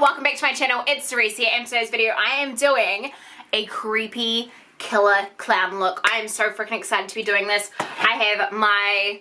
welcome back to my channel. It's Cerise here, and today's video I am doing a creepy killer clown look. I am so freaking excited to be doing this. I have my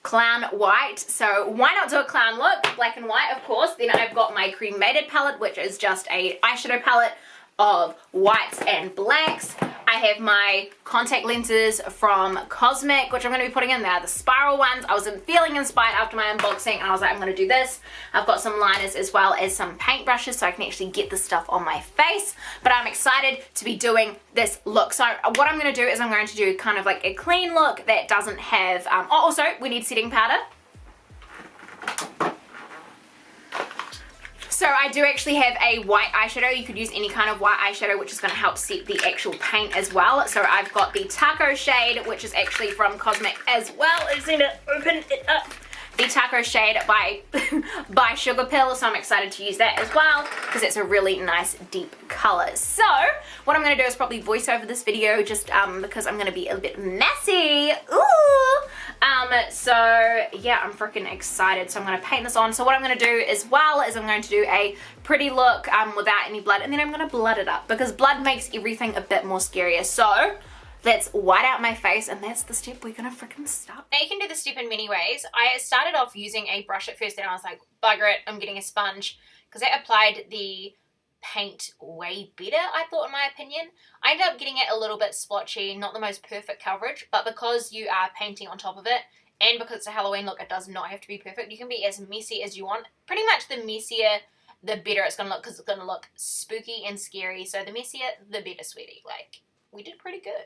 clown white, so why not do a clown look? Black and white, of course. Then I've got my cremated palette, which is just a eyeshadow palette of whites and blacks. I have my contact lenses from Cosmic, which I'm going to be putting in there, the spiral ones. I was feeling inspired after my unboxing, and I was like, I'm going to do this. I've got some liners as well as some paintbrushes so I can actually get the stuff on my face. But I'm excited to be doing this look. So what I'm going to do is I'm going to do kind of like a clean look that doesn't have, also we need setting powder. So I do actually have a white eyeshadow. You could use any kind of white eyeshadow, which is going to help set the actual paint as well. So I've got the Taco shade, which is actually from Cosmic as well. I just need to open it up. The Taco shade by Sugar Pill, so I'm excited to use that as well because it's a really nice deep color. So what I'm going to do is probably voice over this video just because I'm going to be a bit messy. Ooh! So yeah, I'm freaking excited. So I'm going to paint this on. So what I'm going to do as well is I'm going to do a pretty look without any blood, and then I'm going to blood it up because blood makes everything a bit more scarier. So let's white out my face, and that's the step we're gonna freaking start. Now you can do this step in many ways. I started off using a brush at first, and I was like, bugger it, I'm getting a sponge, because that applied the paint way better, I thought, in my opinion. I ended up getting it a little bit splotchy, not the most perfect coverage, but because you are painting on top of it, and because it's a Halloween look, it does not have to be perfect. You can be as messy as you want. Pretty much the messier, the better it's gonna look, because it's gonna look spooky and scary. So the messier, the better, sweetie. Like, we did pretty good.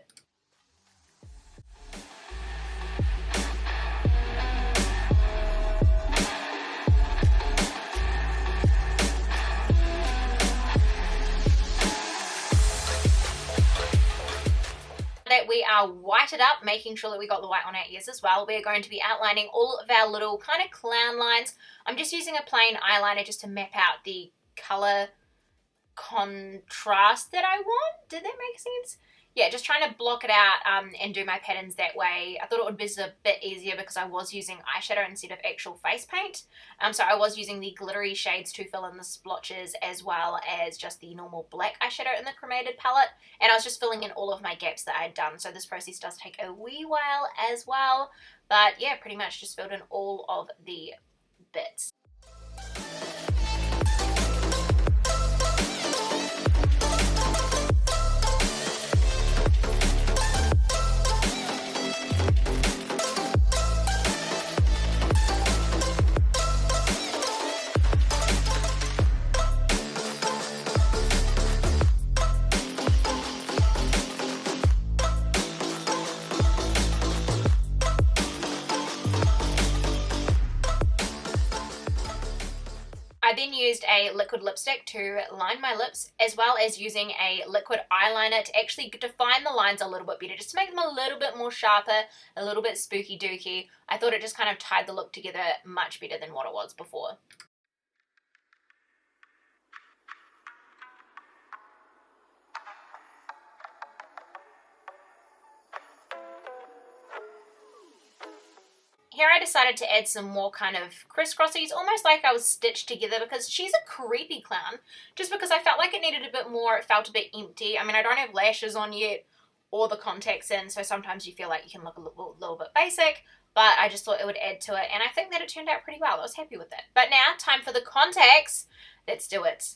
That we are whited up, making sure that we got the white on our ears as well, we're going to be outlining all of our little kind of clown lines. I'm just using a plain eyeliner just to map out the color contrast that I want. Did that make sense? Yeah, just trying to block it out and do my patterns that way. I thought it would be a bit easier because I was using eyeshadow instead of actual face paint. So I was using the glittery shades to fill in the splotches as well as just the normal black eyeshadow in the cremated palette. And I was just filling in all of my gaps that I had done. So this process does take a wee while as well. But yeah, pretty much just filled in all of the bits. I then used a liquid lipstick to line my lips, as well as using a liquid eyeliner to actually define the lines a little bit better, just to make them a little bit more sharper, a little bit spooky dooky. I thought it just kind of tied the look together much better than what it was before. Here I decided to add some more kind of crisscrossies, almost like I was stitched together, because she's a creepy clown, just because I felt like it needed a bit more, it felt a bit empty. I mean, I don't have lashes on yet or the contacts in, so sometimes you feel like you can look a little bit basic, but I just thought it would add to it, and I think that it turned out pretty well. I was happy with it. But now, time for the contacts. Let's do it.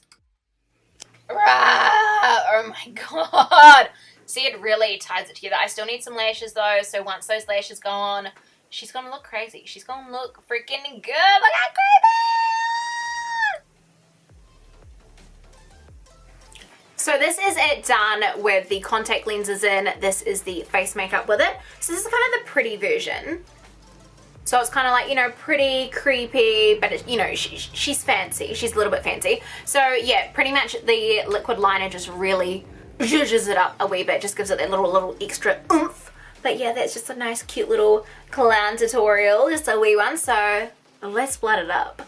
Oh my god. See, it really ties it together. I still need some lashes though, so once those lashes go on, she's gonna look crazy. She's gonna look freaking good. Look how creepy! So this is it done with the contact lenses in. This is the face makeup with it. So this is kind of the pretty version. So it's kind of like, you know, pretty, creepy, but it, you know, she's fancy. She's a little bit fancy. So yeah, pretty much the liquid liner just really zhuzhes it up a wee bit. Just gives it that little extra oomph. But yeah, that's just a nice cute little clown tutorial, just a wee one, so let's blood it up.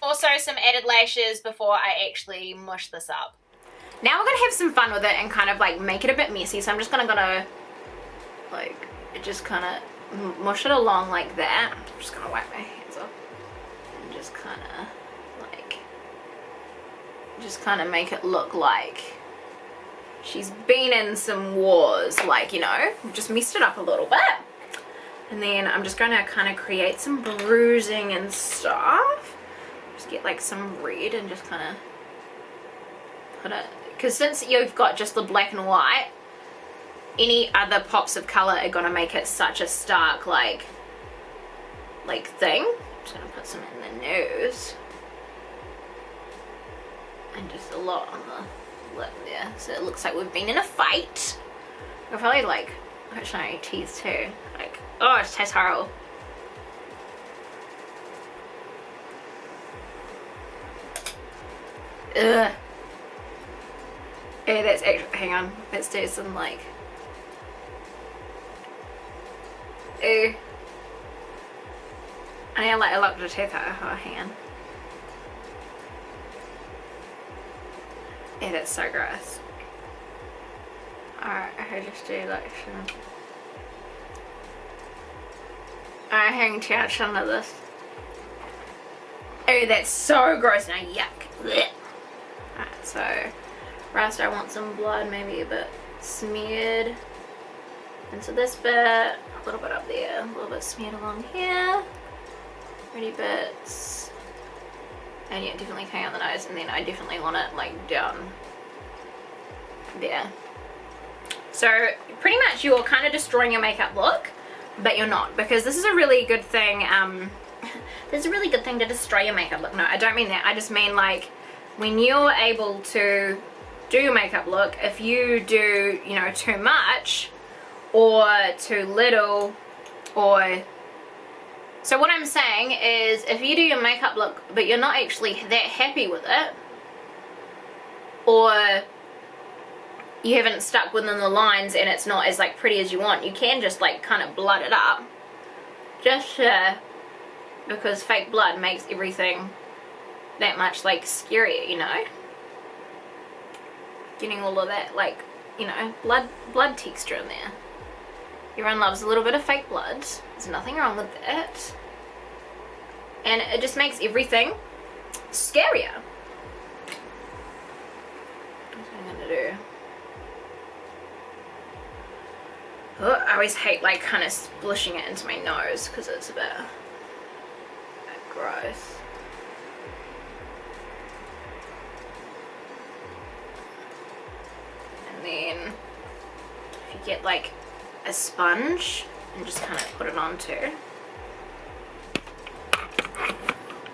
Also some added lashes before I actually mush this up. Now we're gonna have some fun with it and kind of like make it a bit messy, so I'm just gonna like just kind of mush it along like that. I'm just gonna wipe my hands off and just kind of like just kind of make it look like she's been in some wars, like, you know, just messed it up a little bit. And then I'm just going to kind of create some bruising and stuff. Just get like some red and just kind of put it, because since you've got just the black and white, any other pops of color are going to make it such a stark like thing. I'm just going to put some in the nose. And just a lot on the lip there, so it looks like we've been in a fight. I'll probably like show my teeth too. Like, oh, it tastes horrible. Ugh. Yeah, that's actually, hang on, let's do some like, ew. I need like a lot of teeth out of her hand. Yeah, that's so gross. Alright, I just do like some. Alright, hang too much under this. Oh, that's so gross now, yuck. Blech. Alright, so first I want some blood, maybe a bit smeared into this bit, a little bit up there, a little bit smeared along here, pretty bits. And yeah, definitely coming out the nose, and then I definitely want it like down there. So pretty much you're kind of destroying your makeup look, but you're not, because this is a really good thing. This is a really good thing to destroy your makeup look. No, I don't mean that. I just mean like when you're able to do your makeup look, if you do, you know, too much or too little, or so what I'm saying is, if you do your makeup look but you're not actually that happy with it, or you haven't stuck within the lines and it's not as like pretty as you want, you can just like kind of blood it up, just because fake blood makes everything that much like scarier, you know, getting all of that like, you know, blood texture in there. Everyone loves a little bit of fake blood. There's nothing wrong with that. And it just makes everything scarier. That's what I'm gonna do. Oh, I always hate like kind of splishing it into my nose because it's a bit gross. And then if you get like a sponge and just kind of put it on too.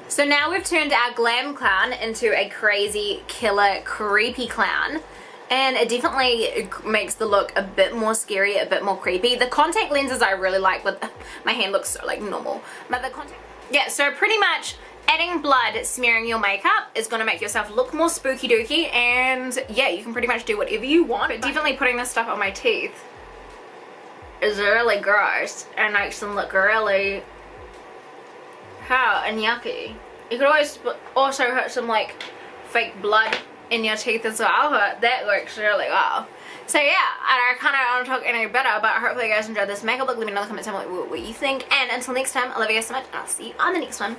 So now we've turned our glam clown into a crazy, killer, creepy clown, and it definitely makes the look a bit more scary, a bit more creepy. The contact lenses I really like, but my hand looks so like normal. But the contact, yeah, so pretty much adding blood, smearing your makeup is going to make yourself look more spooky dooky, and yeah, you can pretty much do whatever you want. But definitely putting this stuff on my teeth is really gross and makes them look really and yucky. You could always also put some like fake blood in your teeth as well, but that works really well. So yeah, I kind of don't talk any better, but hopefully you guys enjoyed this makeup look. Let me know in the comments down what you think, and until next time, I love you guys so much, and I'll see you on the next one.